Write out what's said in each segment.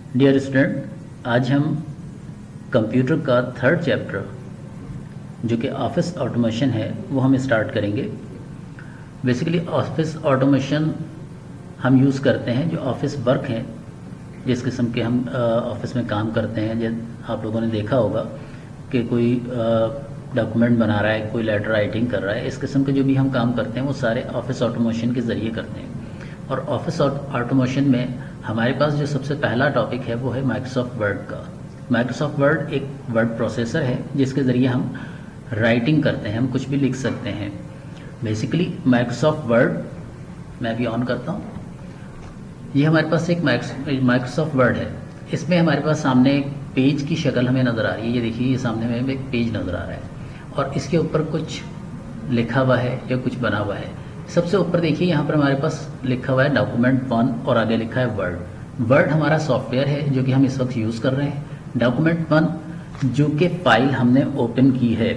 Dear student, आज हम computer का थर्ड चैप्टर जो कि ऑफिस ऑटोमेशन है वो हम स्टार्ट करेंगे। बेसिकली ऑफिस ऑटोमेशन हम यूज़ करते हैं जो ऑफिस वर्क हैं, जिस किस्म के हम ऑफिस में काम करते हैं। जैसे आप लोगों ने देखा होगा कि कोई डॉक्यूमेंट बना रहा है, कोई लेटर राइटिंग कर रहा है, इस किस्म के जो भी हम काम करते हैं वो सारे ऑफिस ऑटोमेशन के ज़रिए करते हैं। और ऑफिस ऑटोमेशन में हमारे पास जो सबसे पहला टॉपिक है वो है माइक्रोसॉफ्ट वर्ड का। माइक्रोसॉफ्ट वर्ड एक वर्ड प्रोसेसर है जिसके ज़रिए हम राइटिंग करते हैं, हम कुछ भी लिख सकते हैं। बेसिकली माइक्रोसॉफ्ट वर्ड, मैं भी ऑन करता हूँ। ये हमारे पास एक माइक्रोसॉफ्ट वर्ड है। इसमें हमारे पास सामने एक पेज की शक्ल हमें नज़र आ रही है। ये देखिए, ये सामने में एक पेज नज़र आ रहा है और इसके ऊपर कुछ लिखा हुआ है या कुछ बना हुआ है। सबसे ऊपर देखिए, यहाँ पर हमारे पास लिखा हुआ है डॉक्यूमेंट 1 और आगे लिखा है वर्ड। वर्ड हमारा सॉफ्टवेयर है जो कि हम इस वक्त यूज़ कर रहे हैं। डॉक्यूमेंट 1 जो कि फाइल हमने ओपन की है,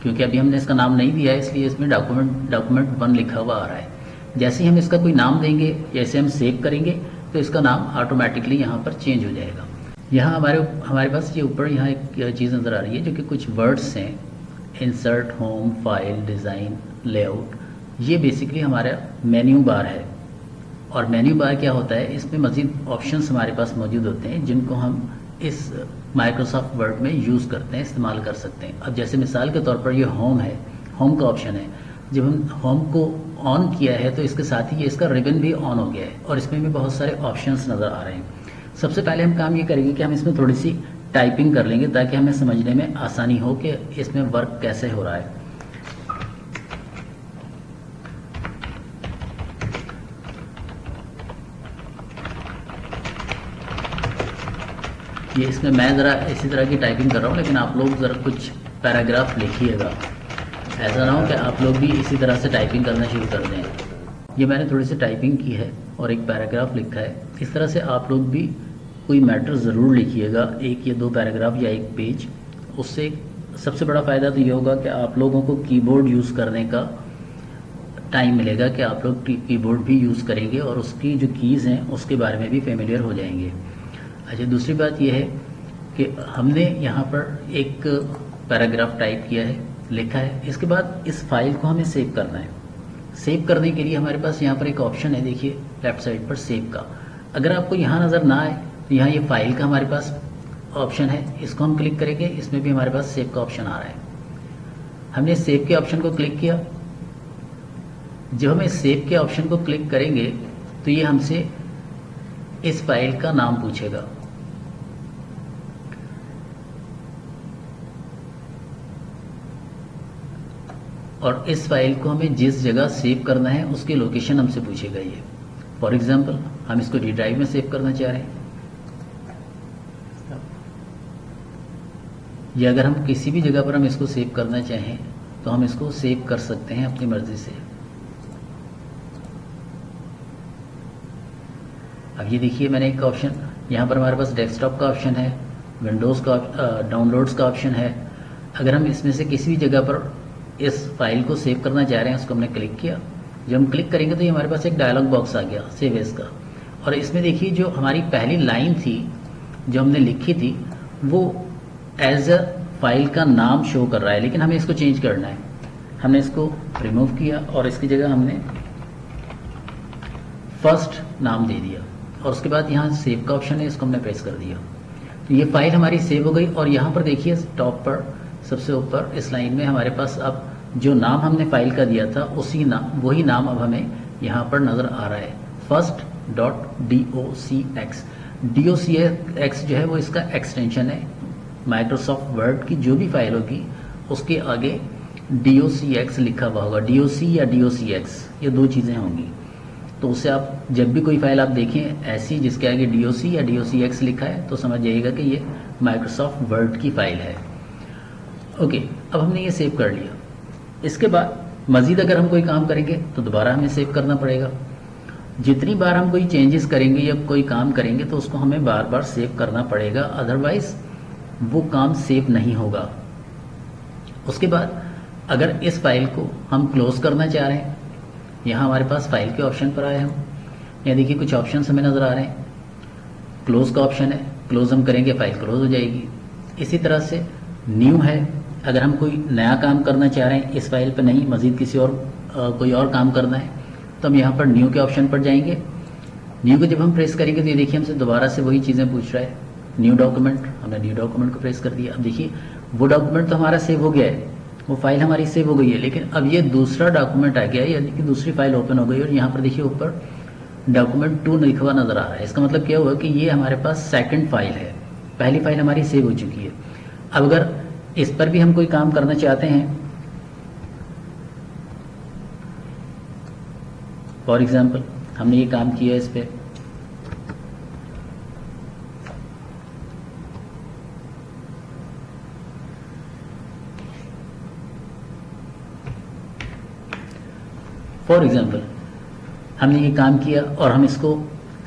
क्योंकि अभी हमने इसका नाम नहीं दिया है इसलिए इसमें डॉक्यूमेंट 1 लिखा हुआ आ रहा है। जैसे ही हम इसका कोई नाम देंगे, जैसे हम सेव करेंगे तो इसका नाम ऑटोमेटिकली यहाँ पर चेंज हो जाएगा। यहाँ हमारे पास ये ऊपर यहाँ एक चीज़ नज़र आ रही है जो कि कुछ वर्ड्स हैं, insert, home, file, design, layout. ये बेसिकली हमारा मेन्यू बार है। और मेन्यू बार क्या होता है, इसमें मज़ीद ऑप्शंस हमारे पास मौजूद होते हैं जिनको हम इस माइक्रोसॉफ्ट वर्ड में यूज़ करते हैं, इस्तेमाल कर सकते हैं। अब जैसे मिसाल के तौर पर ये होम है, होम का ऑप्शन है। जब हम होम को ऑन किया है तो इसके साथ ही ये इसका रिबन भी ऑन हो गया है और इसमें भी बहुत सारे ऑप्शंस नज़र आ रहे हैं। सबसे पहले हम काम ये करेंगे कि हम इसमें थोड़ी सी टाइपिंग कर लेंगे ताकि हमें समझने में आसानी हो कि इसमें वर्क कैसे हो रहा है। ये इसमें मैं ज़रा इसी तरह की टाइपिंग कर रहा हूँ, लेकिन आप लोग ज़रा कुछ पैराग्राफ लिखिएगा। ऐसा ना हो कि आप लोग भी इसी तरह से टाइपिंग करना शुरू कर दें। ये मैंने थोड़ी सी टाइपिंग की है और एक पैराग्राफ लिखा है। इस तरह से आप लोग भी कोई मैटर ज़रूर लिखिएगा, एक या दो पैराग्राफ या एक पेज। उससे सबसे बड़ा फ़ायदा तो ये होगा कि आप लोगों को कीबोर्ड यूज़ करने का टाइम मिलेगा, कि आप लोग कीबोर्ड भी यूज़ करेंगे और उसकी जो कीज़ हैं उसके बारे में भी फेमिलियर हो जाएंगे। अच्छा, दूसरी बात यह है कि हमने यहाँ पर एक पैराग्राफ टाइप किया है, लिखा है। इसके बाद इस फाइल को हमें सेव करना है। सेव करने के लिए हमारे पास यहाँ पर एक ऑप्शन है, देखिए लेफ्ट साइड पर सेव का। अगर आपको यहाँ नज़र ना आए तो यहाँ ये फाइल का हमारे पास ऑप्शन है, इसको हम क्लिक करेंगे, इसमें भी हमारे पास सेव का ऑप्शन आ रहा है। हमने सेव के ऑप्शन को क्लिक किया। जब हम इस सेव के ऑप्शन को क्लिक करेंगे तो ये हमसे इस फाइल का नाम पूछेगा। और इस फाइल को हमें जिस जगह सेव करना है उसकी लोकेशन हमसे पूछेगा ये। फॉर एग्जांपल, हम इसको डी ड्राइव में सेव करना चाह रहे हैं, या अगर हम किसी भी जगह पर हम इसको सेव करना चाहें तो हम इसको सेव कर सकते हैं अपनी मर्जी से। अब ये देखिए, मैंने एक ऑप्शन यहाँ पर हमारे पास डेस्कटॉप का ऑप्शन है, विंडोज़ का डाउनलोड्स का ऑप्शन है। अगर हम इसमें से किसी भी जगह पर इस फाइल को सेव करना चाह रहे हैं, उसको हमने क्लिक किया। जब हम क्लिक करेंगे तो ये हमारे पास एक डायलॉग बॉक्स आ गया सेव एज का। और इसमें देखिए, जो हमारी पहली लाइन थी जो हमने लिखी थी वो एज अ फाइल का नाम शो कर रहा है, लेकिन हमें इसको चेंज करना है। हमने इसको रिमूव किया और इसकी जगह हमने फर्स्ट नाम दे दिया और उसके बाद यहाँ सेव का ऑप्शन है, इसको हमने प्रेस कर दिया। तो ये फाइल हमारी सेव हो गई। और यहाँ पर देखिए टॉप पर सबसे ऊपर इस लाइन में हमारे पास अब जो नाम हमने फाइल का दिया था वही नाम अब हमें यहाँ पर नज़र आ रहा है, first.docx। docx जो है वो इसका एक्सटेंशन है। माइक्रोसॉफ्ट वर्ड की जो भी फाइल होगी उसके आगे docx लिखा हुआ होगा। doc या docx, ये दो चीज़ें होंगी। तो उससे आप जब भी कोई फाइल आप देखें ऐसी जिसके आगे doc या docx लिखा है तो समझ जाइएगा कि ये माइक्रोसॉफ्ट वर्ड की फ़ाइल है। ओके, अब हमने ये सेव कर लिया। इसके बाद मज़ीद अगर हम कोई काम करेंगे तो दोबारा हमें सेव करना पड़ेगा। जितनी बार हम कोई चेंजेस करेंगे या कोई काम करेंगे तो उसको हमें बार बार सेव करना पड़ेगा, अदरवाइज़ वो काम सेव नहीं होगा। उसके बाद अगर इस फाइल को हम क्लोज़ करना चाह रहे हैं, यहाँ हमारे पास फाइल के ऑप्शन पर आए हम, यहाँ देखिए कुछ ऑप्शन हमें नज़र आ रहे हैं। क्लोज का ऑप्शन है, क्लोज हम करेंगे फाइल क्लोज हो जाएगी। इसी तरह से न्यू है, अगर हम कोई नया काम करना चाह रहे हैं इस फाइल पर नहीं, मज़ीद किसी और कोई और काम करना है, तो हम यहाँ पर न्यू के ऑप्शन पर जाएंगे। न्यू को जब हम प्रेस करेंगे तो ये देखिए हमसे दोबारा से वही चीज़ें पूछ रहा है, न्यू डॉक्यूमेंट, हमने न्यू डॉक्यूमेंट को प्रेस कर दिया। अब देखिए वो डॉक्यूमेंट तो हमारा सेव हो गया है, वो फाइल हमारी सेव हो गई है, लेकिन अब ये दूसरा डॉक्यूमेंट आ गया है, यानी कि दूसरी फाइल ओपन हो गई और यहाँ पर देखिए ऊपर डॉक्यूमेंट 2 लिखा हुआ नज़र आ रहा है। इसका मतलब क्या हुआ कि ये हमारे पास सेकंड फाइल है, पहली फाइल हमारी सेव हो चुकी है। अब अगर इस पर भी हम कोई काम करना चाहते हैं, फॉर एग्जाम्पल हमने ये काम किया इस पर, फॉर एग्जाम्पल हमने ये काम किया और हम इसको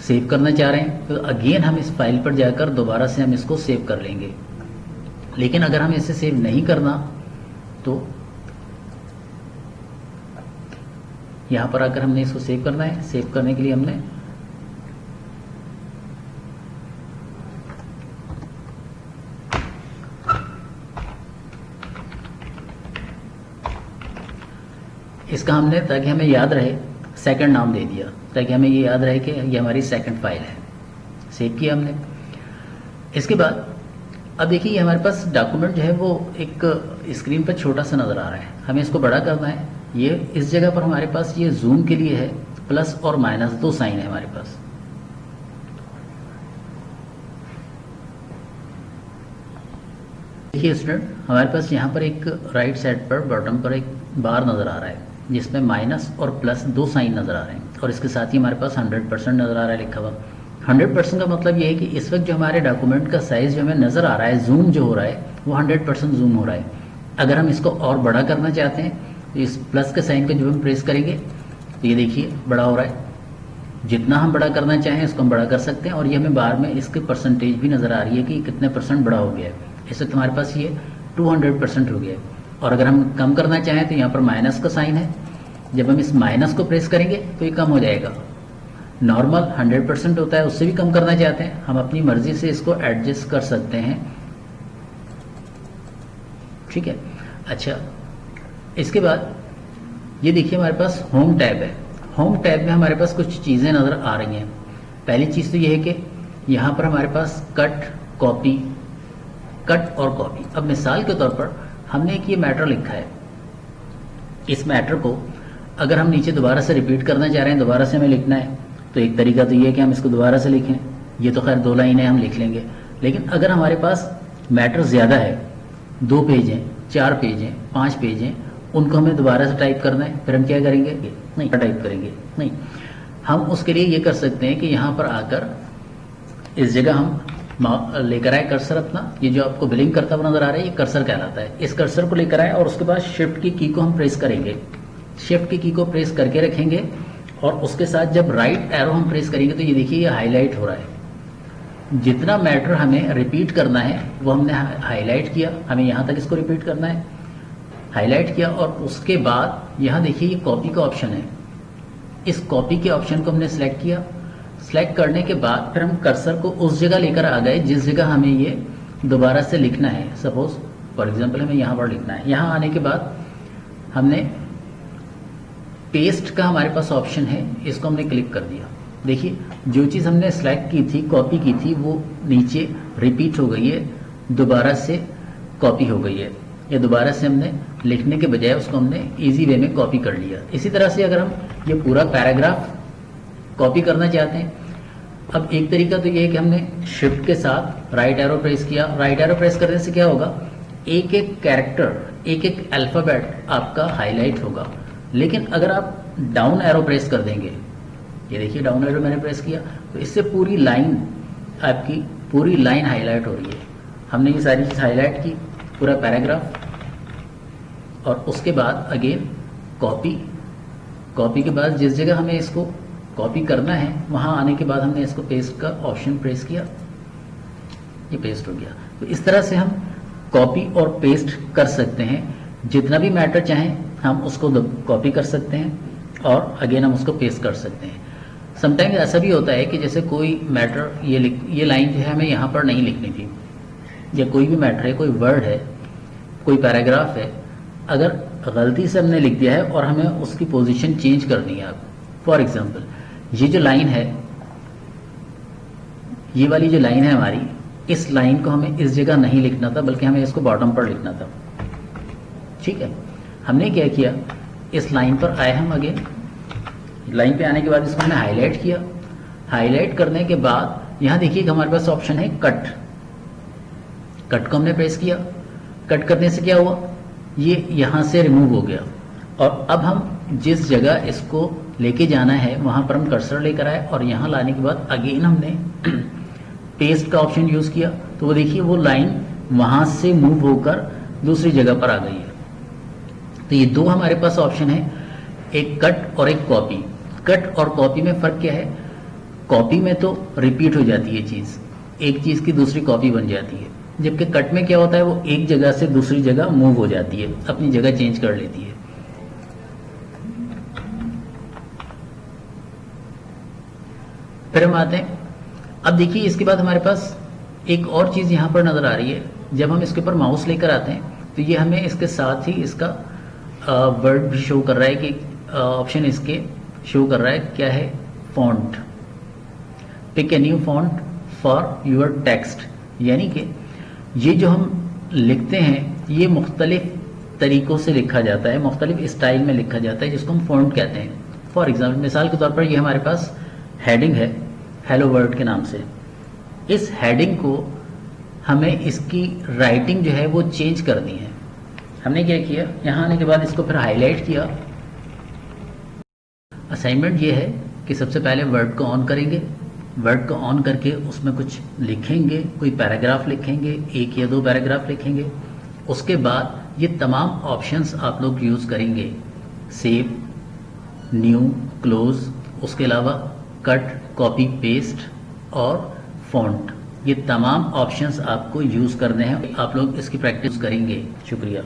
सेव करना चाह रहे हैं, तो अगेन हम इस फाइल पर जाकर दोबारा से हम इसको सेव कर लेंगे। लेकिन अगर हमें इसे सेव नहीं करना तो यहाँ पर आकर हमने इसको सेव करना है। सेव करने के लिए हमने इसका हमने, ताकि हमें याद रहे, सेकंड नाम दे दिया, ताकि हमें ये याद रहे कि ये हमारी सेकंड फाइल है। सेव किया हमने। इसके बाद अब देखिए ये हमारे पास डॉक्यूमेंट जो है वो एक स्क्रीन पर छोटा सा नज़र आ रहा है, हमें इसको बड़ा करना है। ये इस जगह पर हमारे पास ये जूम के लिए है, प्लस और माइनस 2 साइन है हमारे पास। देखिए स्टूडेंट, हमारे पास यहाँ पर एक राइट साइड पर बॉटम पर एक बार नज़र आ रहा है जिसमें माइनस और प्लस 2 साइन नज़र आ रहे हैं, और इसके साथ ही हमारे पास 100% नज़र आ रहा है लिखा हुआ। 100% का मतलब ये है कि इस वक्त जो हमारे डॉक्यूमेंट का साइज़ जो हमें नज़र आ रहा है, जूम जो हो रहा है वो 100% जूम हो रहा है। अगर हम इसको और बड़ा करना चाहते हैं तो इस प्लस के साइन पे जब हम प्रेस करेंगे तो ये देखिए बड़ा हो रहा है। जितना हम बड़ा करना चाहें इसको हम बड़ा कर सकते हैं, और ये हमें बार में इसकी परसेंटेज भी नज़र आ रही है कि कितने % बड़ा हो गया है। इस वक्त हमारे पास ये 200% हो गया है। और अगर हम कम करना चाहें तो यहाँ पर माइनस का साइन है, जब हम इस माइनस को प्रेस करेंगे तो ये कम हो जाएगा। नॉर्मल 100% होता है, उससे भी कम करना चाहते हैं हम अपनी मर्जी से इसको एडजस्ट कर सकते हैं, ठीक है। अच्छा, इसके बाद ये देखिए हमारे पास होम टैब है। होम टैब में हमारे पास कुछ चीज़ें नज़र आ रही हैं। पहली चीज़ तो ये है कि यहाँ पर हमारे पास कट, कॉपी, कट और कॉपी। अब मिसाल के तौर पर हमने एक ये मैटर लिखा है, इस मैटर को अगर हम नीचे दोबारा से रिपीट करना चाह रहे हैं, दोबारा से हमें लिखना है, तो एक तरीका तो ये है कि हम इसको दोबारा से लिखें। ये तो खैर 2 लाइनें हम लिख लेंगे, लेकिन अगर हमारे पास मैटर ज़्यादा है, 2 पेज हैं, 4 पेज हैं, 5 पेज हैं, उनको हमें दोबारा से टाइप करना है, फिर हम क्या करेंगे? नहीं टाइप करेंगे, नहीं। हम उसके लिए ये कर सकते हैं कि यहाँ पर आकर इस जगह हम लेकर आए कर्सर अपना, ये जो आपको ब्लिंक करता हुआ नजर आ रहा है ये कर्सर कहलाता है। इस कर्सर को लेकर आए और उसके बाद शिफ्ट की को हम प्रेस करेंगे, शिफ्ट की को प्रेस करके रखेंगे, और उसके साथ जब राइट एरो हम प्रेस करेंगे तो ये देखिए ये हाईलाइट हो रहा है। जितना मैटर हमें रिपीट करना है वो हमने हाईलाइट किया, हमें यहाँ तक इसको रिपीट करना है, हाईलाइट किया, और उसके बाद यहाँ देखिए ये कॉपी का ऑप्शन है, इस कॉपी के ऑप्शन को हमने सेलेक्ट किया। सेलेक्ट करने के बाद फिर हम कर्सर को उस जगह लेकर आ गए जिस जगह हमें ये दोबारा से लिखना है। सपोज फॉर एग्जांपल हमें यहाँ पर लिखना है। यहाँ आने के बाद हमने पेस्ट का हमारे पास ऑप्शन है, इसको हमने क्लिक कर दिया। देखिए जो चीज़ हमने सेलेक्ट की थी, कॉपी की थी, वो नीचे रिपीट हो गई है, दोबारा से कॉपी हो गई है, या दोबारा से हमने लिखने के बजाय उसको हमने इजी वे में कॉपी कर लिया। इसी तरह से अगर हम ये पूरा पैराग्राफ कॉपी करना चाहते हैं, अब एक तरीका तो ये है कि हमने शिफ्ट के साथ राइट एरो प्रेस किया। राइट एरो प्रेस करने से क्या होगा, एक एक कैरेक्टर, एक एक अल्फ़ाबेट आपका हाईलाइट होगा। लेकिन अगर आप डाउन एरो प्रेस कर देंगे, ये देखिए डाउन एरो मैंने प्रेस किया, तो इससे पूरी लाइन, आपकी पूरी लाइन हाईलाइट हो रही है। हमने ये सारी चीज़ हाईलाइट की, पूरा पैराग्राफ, और उसके बाद अगेन कॉपी। कॉपी के बाद जिस जगह हमें इसको कॉपी करना है वहाँ आने के बाद हमने इसको पेस्ट का ऑप्शन प्रेस किया, ये पेस्ट हो गया। तो इस तरह से हम कॉपी और पेस्ट कर सकते हैं। जितना भी मैटर चाहें हम उसको कॉपी कर सकते हैं और अगेन हम उसको पेस्ट कर सकते हैं। समटाइम्स ऐसा भी होता है कि जैसे कोई मैटर ये लाइन जो है हमें यहाँ पर नहीं लिखनी थी, या कोई भी मैटर है, कोई वर्ड है, कोई पैराग्राफ है, अगर गलती से हमने लिख दिया है और हमें उसकी पोजीशन चेंज करनी है। अब फॉर एग्जांपल ये जो लाइन है, ये वाली जो लाइन है हमारी, इस लाइन को हमें इस जगह नहीं लिखना था, बल्कि हमें इसको बॉटम पर लिखना था। ठीक है, हमने क्या किया, इस लाइन पर आए हम अगेन, लाइन पे आने के बाद इसको हमने हाईलाइट किया। हाईलाइट करने के बाद यहाँ देखिए कि हमारे पास ऑप्शन है कट। कट को हमने प्रेस किया। कट करने से क्या हुआ, ये यहाँ से रिमूव हो गया, और अब हम जिस जगह इसको लेके जाना है वहाँ पर हम कर्सर लेकर आए, और यहाँ लाने के बाद अगेन हमने पेस्ट का ऑप्शन यूज़ किया, तो वो देखिए वो लाइन वहाँ से मूव होकर दूसरी जगह पर आ गई है। तो ये दो हमारे पास ऑप्शन है, एक कट और एक कॉपी। कट और कॉपी में फ़र्क क्या है, कॉपी में तो रिपीट हो जाती है चीज़, एक चीज़ की दूसरी कॉपी बन जाती है, जबकि कट में क्या होता है, वो एक जगह से दूसरी जगह मूव हो जाती है, अपनी जगह चेंज कर लेती है। फिर हम आते हैं, अब देखिए इसके बाद हमारे पास एक और चीज़ यहाँ पर नज़र आ रही है। जब हम इसके ऊपर माउस लेकर आते हैं तो ये हमें इसके साथ ही इसका वर्ड भी शो कर रहा है कि ऑप्शन इसके शो कर रहा है क्या है, font. Pick a new font for your text, यानी कि ये जो हम लिखते हैं ये मुख्तलिफ तरीक़ों से लिखा जाता है, मुख्तलिफ स्टाइल में लिखा जाता है, जिसको हम फॉन्ट कहते हैं। फॉर एग्जाम्पल, मिसाल के तौर पर ये हमारे पास हेडिंग है हेलो वर्ल्ड के नाम से। इस हेडिंग को हमें इसकी राइटिंग जो है वो चेंज करनी है। हमने क्या किया, यहाँ आने के बाद इसको फिर हाईलाइट किया। असाइनमेंट ये है कि सबसे पहले वर्ड को ऑन करेंगे, वर्ड को ऑन करके उसमें कुछ लिखेंगे, कोई पैराग्राफ लिखेंगे, एक या दो पैराग्राफ लिखेंगे। उसके बाद ये तमाम ऑप्शंस आप लोग यूज़ करेंगे, सेव, न्यू, क्लोज, उसके अलावा कट, कॉपी, पेस्ट और फॉन्ट। ये तमाम ऑप्शंस आपको यूज़ करने हैं, आप लोग इसकी प्रैक्टिस करेंगे। शुक्रिया।